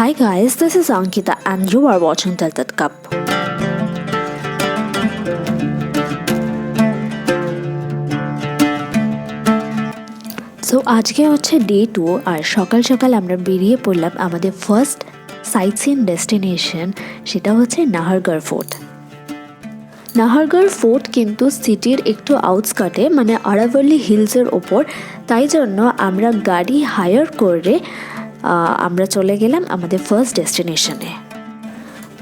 Hi guys, this is Ankita and you are watching Tell That Cup. So আজকে হচ্ছে day 2 আর সকাল সকাল আমরা বেরিয়ে পড়লাম আমাদের ফার্স্ট সাইট সিন ডেস্টিনেশন, সেটা হচ্ছে নাহারগড় ফোর্ট। নাহারগড় ফোর্ট কিন্তু সিটির একটু আউটস্কার্টে, মানে আরাভালি হিলসের ওপর, তাই জন্য আমরা গাড়ি হায়ার করে আমরা চলে গেলাম আমাদের ফার্স্ট ডেস্টিনেশনে।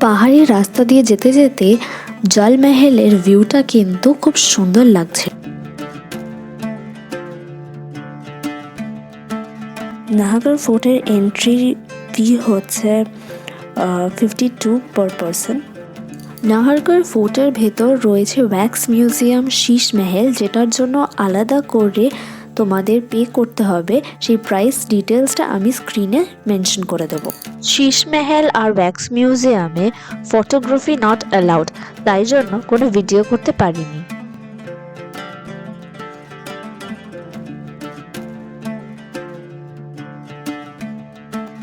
পাহাড়ি রাস্তা দিয়ে যেতে যেতে জলমহলের ভিউটা কিন্তু খুব সুন্দর লাগছে। নাহারগড় ফোর্টের এন্ট্রি ফি হচ্ছে 52 পার পারসন। নাহারগড় ফোর্টের ভেতর রয়েছে ওয়্যাক্স মিউজিয়াম, শীশ মহল, যেটার জন্য আলাদা করে তোমাদের পে করতে হবে। সেই প্রাইস ডিটেলসটা আমি স্ক্রিনে মেনশন করে দেবো। শীশ মহল আর ওয়্যাক্স মিউজিয়ামে ফটোগ্রাফি নট অ্যালাউড, তাই জন্য কোনো ভিডিও করতে পারিনি।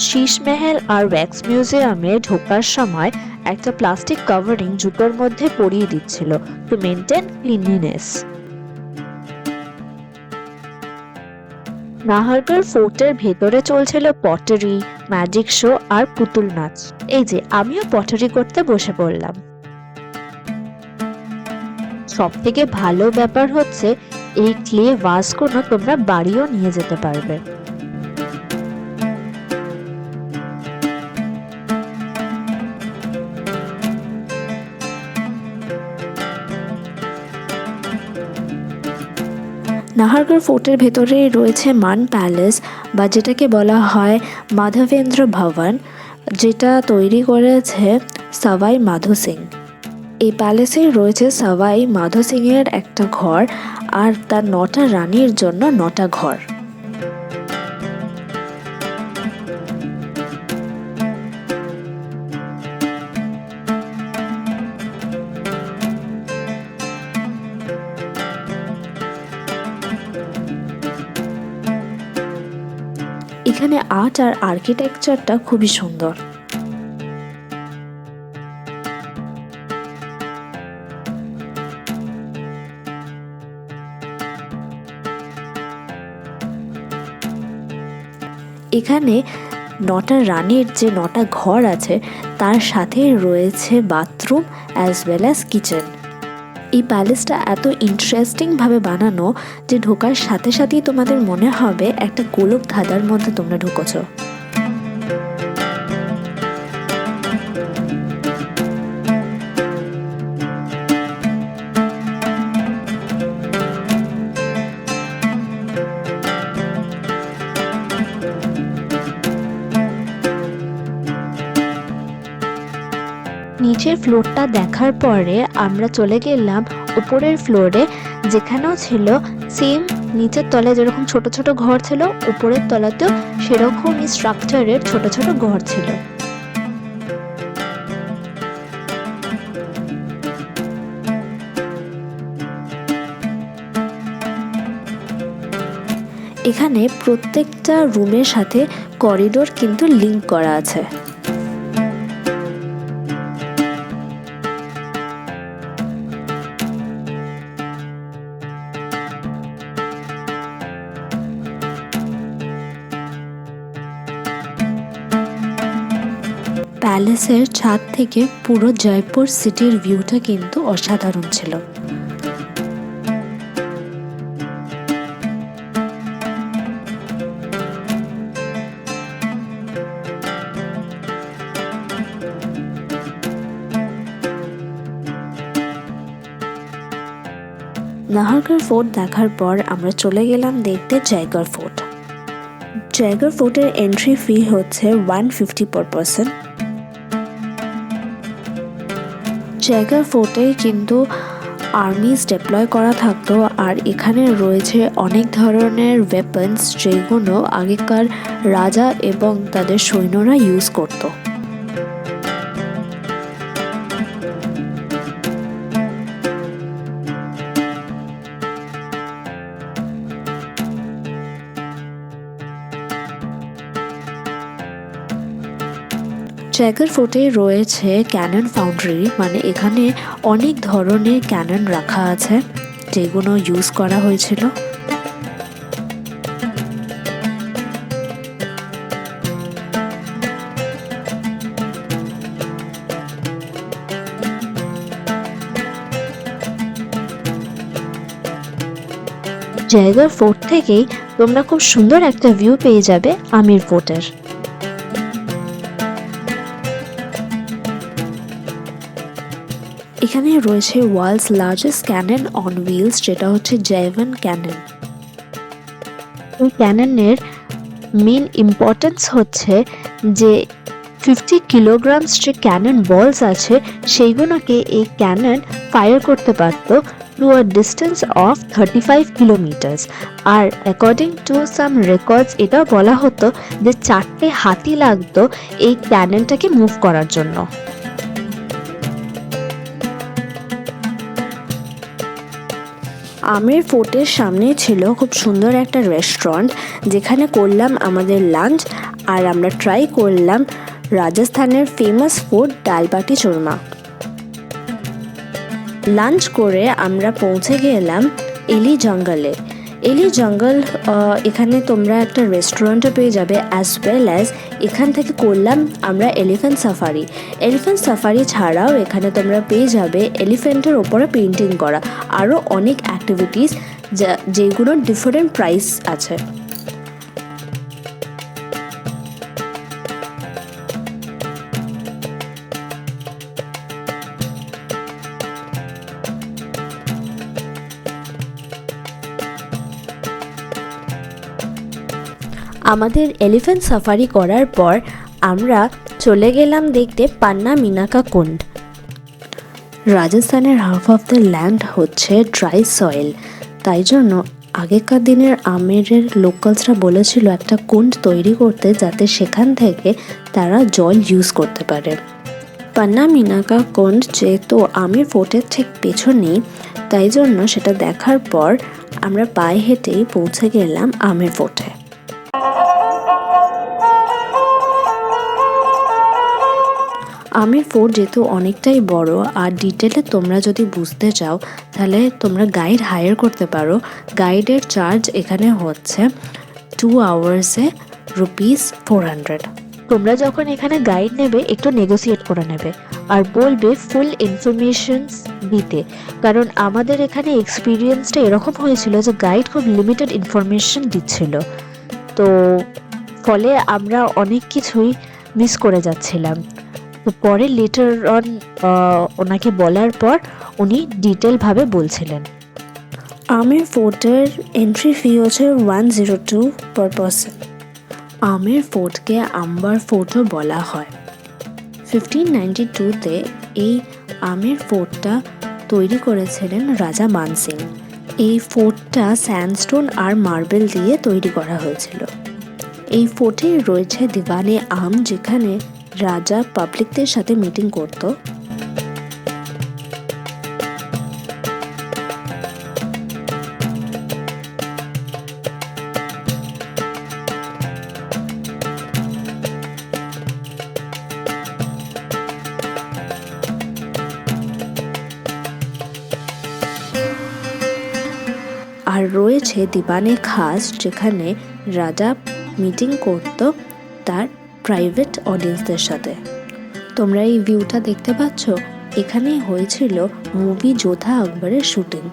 শীশ মহল আর ওয়্যাক্স মিউজিয়ামে ঢোকার সময় একটা প্লাস্টিক কভারিং জুতোর মধ্যে পরিয়ে দিচ্ছিল টু মেনটেন ক্লিনলিনেস। নাহারগড় ফোর্টের ভেতরে চলছিল পটারি, ম্যাজিক শো আর পুতুল নাচ। এই যে আমিও পটারি করতে বসে পড়লাম। সব থেকে ভালো ব্যাপার হচ্ছে এই ক্লে ভাসগুলো তোমরা বাড়িও নিয়ে যেতে পারবে। নাহারগড় ফোর্টের ভেতরে রয়েছে মান প্যালেস, বা যেটাকে বলা হয় মাধবেন্দ্র ভবন, যেটা তৈরি করেছে সবাই মাধো সিং। এই প্যালেসে রয়েছে সবাই মাধো সিংয়ের একটা ঘর আর তার 9টা রানীর জন্য 9টা ঘর। এখানে আর্ট আর আর্কিটেকচারটা খুবই সুন্দর। এখানে 9টা রানীর যে 9টা ঘর আছে তার সাথে রয়েছে bathroom as well as kitchen. এই প্যালেসটা এত ইন্টারেস্টিংভাবে বানানো যে ঢোকার সাথে সাথেই তোমাদের মনে হবে একটা গোলক ধাঁধার মধ্যে তোমরা ঢুকেছো। নিচের ফ্লোরটা দেখার পরে আমরা চলে গেলাম উপরের ফ্লোরে, যেখানেও ছিল সেম নিচের তলায় যেরকম ছোট ছোট ঘর ছিল, উপরের তলাতেও সেরকমই স্ট্রাকচারের ছোট ছোট ঘর ছিল। এখানে প্রত্যেকটা রুমের সাথে করিডোর কিন্তু লিংক করা আছে। প্যালেসের ছাদ থেকে পুরো জয়পুর সিটির ভিউটা কিন্তু অসাধারণ ছিল। নাহারগড় ফোর্ট দেখার পর আমরা চলে গেলাম দেখতে জয়গড় ফোর্ট। জয়গড় ফোর্টের এন্ট্রি ফি হচ্ছে 150 পার পারসন। জয়গড় ফোর্টে কিন্তু আর্মিজ ডিপ্লয় করা থাকতো, আর এখানে রয়েছে অনেক ধরনের ওয়েপন্স যেগুলো আগেকার রাজা এবং তাদের সৈন্যরা ইউজ করতো। জায়গার ফোর্টে রয়েছে ক্যানন ফাউন্ডারি, মানে এখানে অনেক ধরনের ক্যানন রাখা আছে যেগুলো ইউজ করা হয়েছিল। জায়গার ফোর্ট থেকেই তোমরা খুব সুন্দর একটা ভিউ পেয়ে যাবে আমির ফোর্টের। এখানে রয়েছে world's largest cannon on wheels, যেটা হচ্ছে জেভন ক্যানন। এই ক্যাননের মেন ইম্পর্টেন্স হচ্ছে যে 50 কিলোগ্রামস যে ক্যানন বলস আছে সেইগুলোকে এই ক্যানন ফায়ার করতে পারতো to a distance of 35 kilometres. আর অ্যাকর্ডিং টু সাম রেকর্ডস এটা বলা হতো যে 4টে হাতি লাগতো এই ক্যাননটাকে মুভ করার জন্য। আমির ফোর্টের সামনে ছিল খুব সুন্দর একটা রেস্টুরেন্ট, যেখানে করলাম আমাদের লাঞ্চ, আর আমরা ট্রাই করলাম রাজস্থানের ফেমাস ফুড ডাল বাটি চুরমা। লাঞ্চ করে আমরা পৌঁছে গেলাম এলি জঙ্গলে। এলি জঙ্গল এখানে তোমরা একটা রেস্টুরেন্টও পেয়ে যাবে, অ্যাজ ওয়েল অ্যাজ এখান থেকে করলাম আমরা এলিফ্যান্ট সাফারি। এলিফ্যান্ট সাফারি ছাড়াও এখানে তোমরা পেয়ে যাবে এলিফ্যান্টের ওপরে পেন্টিং করা আরও অনেক অ্যাক্টিভিটিস যেগুলোর ডিফারেন্ট প্রাইস আছে। আমাদের এলিফ্যান্ট সাফারি করার পর আমরা চলে গেলাম দেখতে পান্না মিনাকা কুণ্ড। রাজস্থানের হাফ অফ দ্য ল্যান্ড হচ্ছে ড্রাই সয়েল, তাই জন্য আগেকার দিনের আমেরের লোকালসরা বলেছিল একটা কুণ্ড তৈরি করতে, যাতে সেখান থেকে তারা জল ইউজ করতে পারে। পান্না মিনাকা কুণ্ড যেহেতু আমির ফোর্টের ঠিক পেছনেই, তাই জন্য সেটা দেখার পর আমরা পায়ে হেঁটেই পৌঁছে গেলাম আমির ফোর্টে। আমির ফোর্ট যেহেতু অনেকটাই বড় আর ডিটেলে তোমরা যদি বুঝতে চাও তাহলে তোমরা গাইড হায়ার করতে পারো। গাইডের চার্জ এখানে হচ্ছে 2 আওয়ার্সে ₹400। তোমরা যখন এখানে গাইড নেবে একটু নেগোসিয়েট করে নেবে আর বলবে ফুল ইনফরমেশনস দিতে, কারণ আমাদের এখানে এক্সপিরিয়েন্সটা এরকম হয়েছিল যে গাইড খুব লিমিটেড ইনফরমেশন দিচ্ছিল, তো ফলে আমরা অনেক কিছুই মিস করে যাচ্ছিলাম। তো পরে লেটার অন ওনাকে বলার পর উনি ডিটেলভাবে বলছিলেন। আমির ফোর্টের এন্ট্রি ফি হচ্ছে 102 পার পারসন। আমির ফোর্টকে আম্বার ফোর্টও বলা হয়। 1592-তে এই আমির ফোর্টটা তৈরি করেছিলেন রাজা মান সিং। এই ফোর্টটা স্যান্ডস্টোন আর মার্বেল দিয়ে তৈরি করা হয়েছিল। এই ফোর্টে রয়েছে দিওয়ানে আম, যেখানে রাজা পাবলিকদের সাথে মিটিং করত। আর রয়েছে দিওয়ানে খাস, যেখানে রাজা মিটিং করত তার প্রাইভেট অডিয়েন্সদের সাথে। তোমরা এই ভিউটা দেখতে পাচ্ছ, এখানেই হয়েছিল মুভি যোধা আকবরের শুটিং।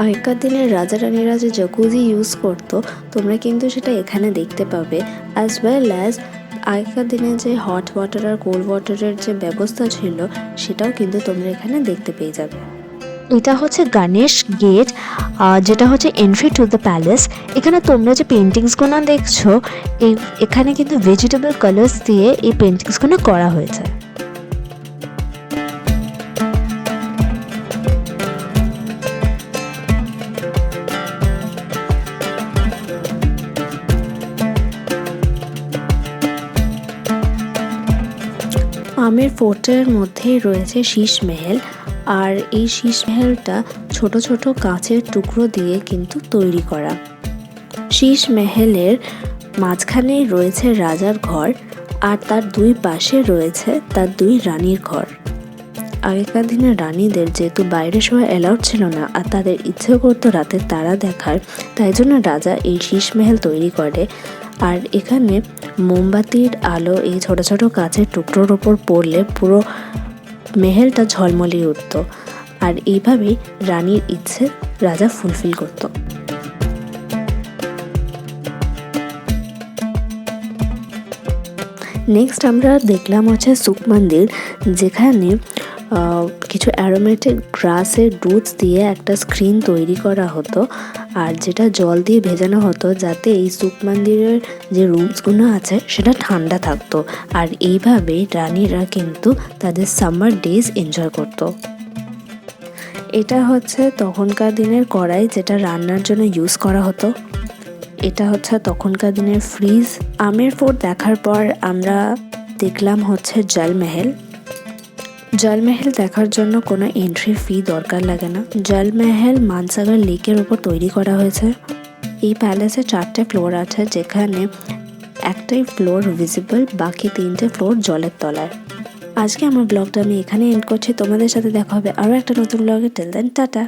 আগেকার দিনের রাজা রানীরা যে জাকুজি ইউজ করতো, তোমরা কিন্তু সেটা এখানে দেখতে পাবে, অ্যাজ ওয়েল অ্যাজ আগেকার দিনে যে হট ওয়াটার আর কোল্ড ওয়াটারের যে ব্যবস্থা ছিল সেটাও কিন্তু তোমরা এখানে দেখতে পেয়ে যাবে। এটা হচ্ছে গণেশ গেট, যেটা হচ্ছে এন্ট্রি টু দ্য প্যালেস। এখানে তোমরা যে পেন্টিংসগুলো দেখছো, এখানে কিন্তু ভেজিটেবল কালার্স দিয়ে এই পেন্টিংসগুলো করা হয়েছে। আমির ফোর্টের মধ্যেই রয়েছে শীষ মহল, আর এই শীষ মহলটা ছোট ছোট কাঁচের টুকরো দিয়ে কিন্তু তৈরি করা। শীষ মহলের মাঝখানে রয়েছে রাজার ঘর, আর তার দুই পাশে রয়েছে তার দুই রানীর ঘর। আগেকার দিনে রানীদের যেহেতু বাইরে শোয়া অ্যালাউড ছিল না আর তাদের ইচ্ছেও করতো রাতে তারা দেখার, তাই জন্য রাজা এই শীষ মহল তৈরি করে। আর এখানে মোমবাতির আলো এই ছোট ছোট কাচের টুকরোর ওপর পড়লে পুরো মেহেলটা ঝলমলিয়ে উঠত। আর এইভাবেই রানীর ইচ্ছে রাজা ফুলফিল করত। নেক্সট আমরা দেখলাম হচ্ছে সুখ মন্দির, যেখানে কিছু অ্যারোমেটিক গ্রাসের রুটস দিয়ে একটা স্ক্রিন তৈরি করা হতো আর যেটা জল দিয়ে ভেজানো হতো যাতে এই সুখ মন্দিরের যে রুমসগুলো আছে সেটা ঠান্ডা থাকতো। আর এইভাবেই রানীরা কিন্তু তাদের সামার ডেজ এনজয় করতো। এটা হচ্ছে তখনকার দিনের কড়াই যেটা রান্নার জন্য ইউজ করা হতো। এটা হচ্ছে তখনকার দিনের ফ্রিজ। আমের ফোর্ট দেখার পর আমরা দেখলাম হচ্ছে জলমহল। জলমহল দেখার জন্য কোনো এন্ট্রি ফি দরকার লাগে না। জলমহল মানসাগর লেকের উপর তৈরি করা হয়েছে। এই প্যালেসে 4টে ফ্লোর আছে, যেখানে একটাই ফ্লোর ভিজিবল, বাকি 3টে ফ্লোর জলের তলায়। আজকে আমার ব্লগটা আমি এখানে এন্ড করছি। তোমাদের সাথে দেখা হবে আরও একটা নতুন ব্লগে। Till then tata.